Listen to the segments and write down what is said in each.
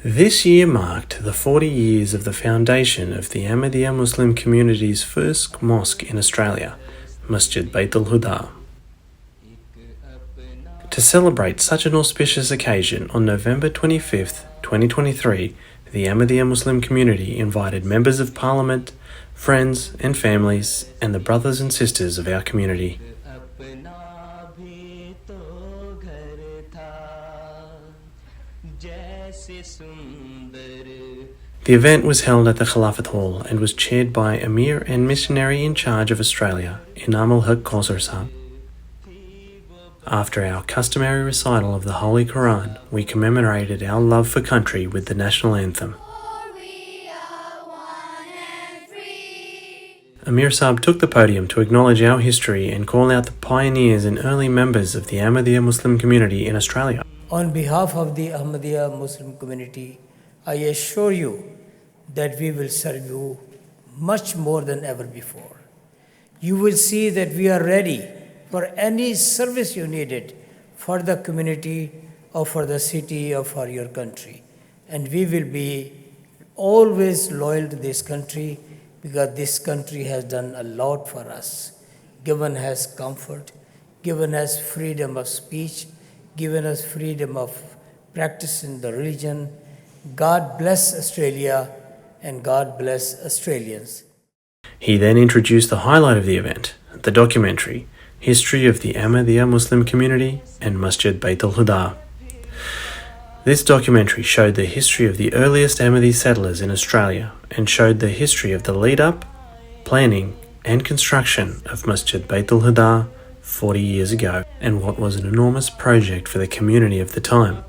This year marked the 40 years of the foundation of the Ahmadiyya Muslim community's first mosque in Australia, Masjid Baitul Huda. To celebrate such an auspicious occasion, on November 25th, 2023, the Ahmadiyya Muslim community invited members of Parliament, friends and families, and the brothers and sisters of our community. The event was held at the Khilafat Hall and was chaired by Emir and Missionary in Charge of Australia, Inam al-Haq Kausar Sahib. After our customary recital of the Holy Quran, we commemorated our love for country with the national anthem. Amir Sahib took the podium to acknowledge our history and call out the pioneers and early members of the Ahmadiyya Muslim community in Australia. On behalf of the Ahmadiyya Muslim community, I assure you that we will serve you much more than ever before. You will see that we are ready for any service you needed for the community or for the city or for your country. And we will be always loyal to this country because this country has done a lot for us, given us comfort, given us freedom of speech, given us freedom of practicing the religion. God bless Australia and God bless Australians. He then introduced the highlight of the event, the documentary, History of the Ahmadiyya Muslim Community and Masjid Baitul Huda. This documentary showed the history of the earliest Ahmadi settlers in Australia and showed the history of the lead-up, planning and construction of Masjid Baitul Huda 40 years ago, and what was an enormous project for the community of the time.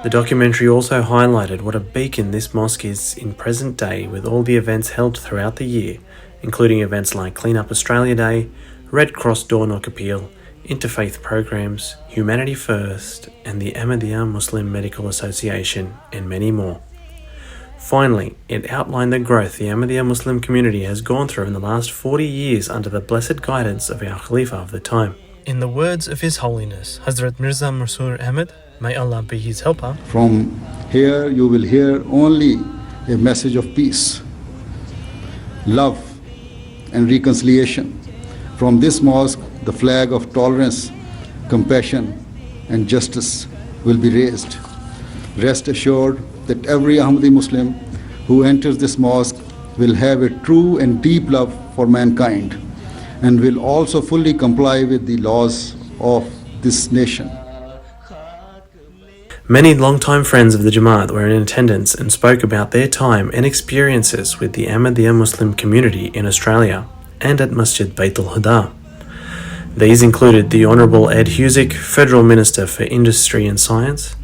The documentary also highlighted what a beacon this mosque is in present day, with all the events held throughout the year, including events like Clean Up Australia Day, Red Cross Door Knock Appeal, interfaith programs, Humanity First, and the Ahmadiyya Muslim Medical Association, and many more. Finally, it outlined the growth the Ahmadiyya Muslim community has gone through in the last 40 years under the blessed guidance of our Khalifa of the time. In the words of His Holiness, Hazrat Mirza Masroor Ahmad, may Allah be his helper, from here you will hear only a message of peace, love and reconciliation. From this mosque, the flag of tolerance, compassion and justice will be raised. Rest assured that every Ahmadi Muslim who enters this mosque will have a true and deep love for mankind and will also fully comply with the laws of this nation. Many long-time friends of the Jamaat were in attendance and spoke about their time and experiences with the Ahmadiyya Muslim community in Australia and at Masjid Baitul Huda. These included the Honourable Ed Husick, Federal Minister for Industry and Science,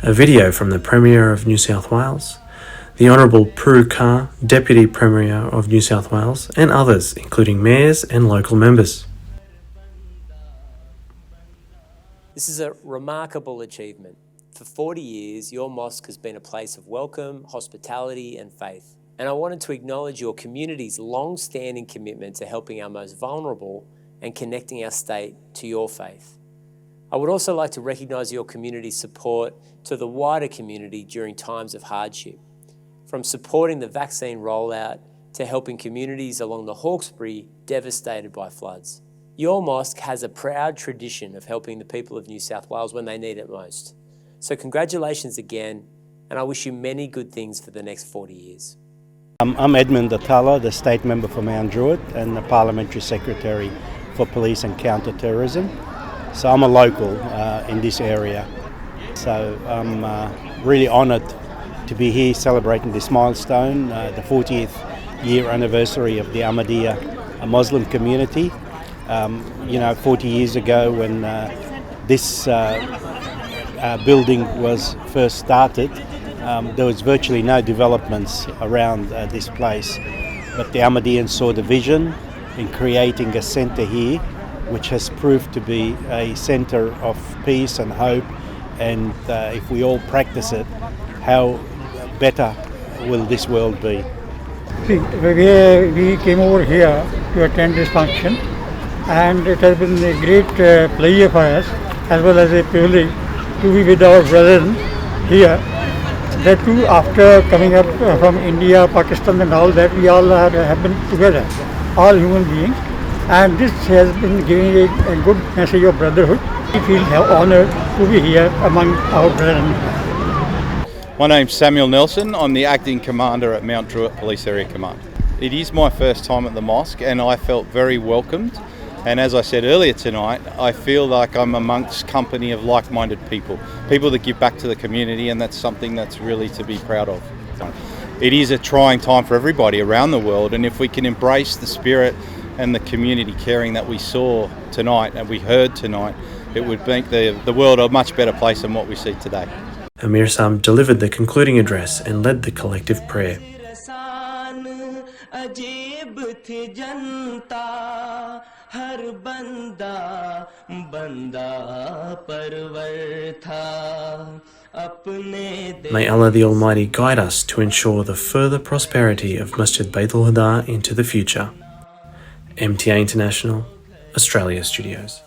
a video from the Premier of New South Wales, the Honourable Prue Carr, Deputy Premier of New South Wales, and others, including mayors and local members. This is a remarkable achievement. For 40 years, your mosque has been a place of welcome, hospitality and faith. And I wanted to acknowledge your community's long-standing commitment to helping our most vulnerable and connecting our state to your faith. I would also like to recognise your community's support to the wider community during times of hardship, from supporting the vaccine rollout to helping communities along the Hawkesbury devastated by floods. Your mosque has a proud tradition of helping the people of New South Wales when they need it most. So congratulations again, and I wish you many good things for the next 40 years. I'm Edmund Atala, the State Member for Mount Druitt and the Parliamentary Secretary for Police and Counter-Terrorism. So I'm a local in this area. So I'm really honoured to be here celebrating this milestone, the 40th year anniversary of the Ahmadiyya Muslim community. 40 years ago when this building was first started, there was virtually no developments around this place. But the Ahmadiyyans saw the vision in creating a centre here, which has proved to be a centre of peace and hope. And if we all practice it, how better will this world be? See, we came over here to attend this function, and it has been a great pleasure for us as well as a privilege to be with our brethren here. That too, after coming up from India, Pakistan and all that, we all have been together, all human beings. And this has been giving a good message of brotherhood. We feel honored to be here among our brethren. My name's Samuel Nelson. I'm the Acting Commander at Mount Druitt Police Area Command. It is my first time at the mosque and I felt very welcomed. And as I said earlier tonight, I feel like I'm amongst company of like-minded people that give back to the community, and that's something that's really to be proud of. It is a trying time for everybody around the world, and if we can embrace the spirit and the community caring that we saw tonight and we heard tonight, it would make the world a much better place than what we see today. Amir Sam delivered the concluding address and led the collective prayer. May Allah the Almighty guide us to ensure the further prosperity of Masjid Baitul Huda into the future. MTA International, Australia Studios.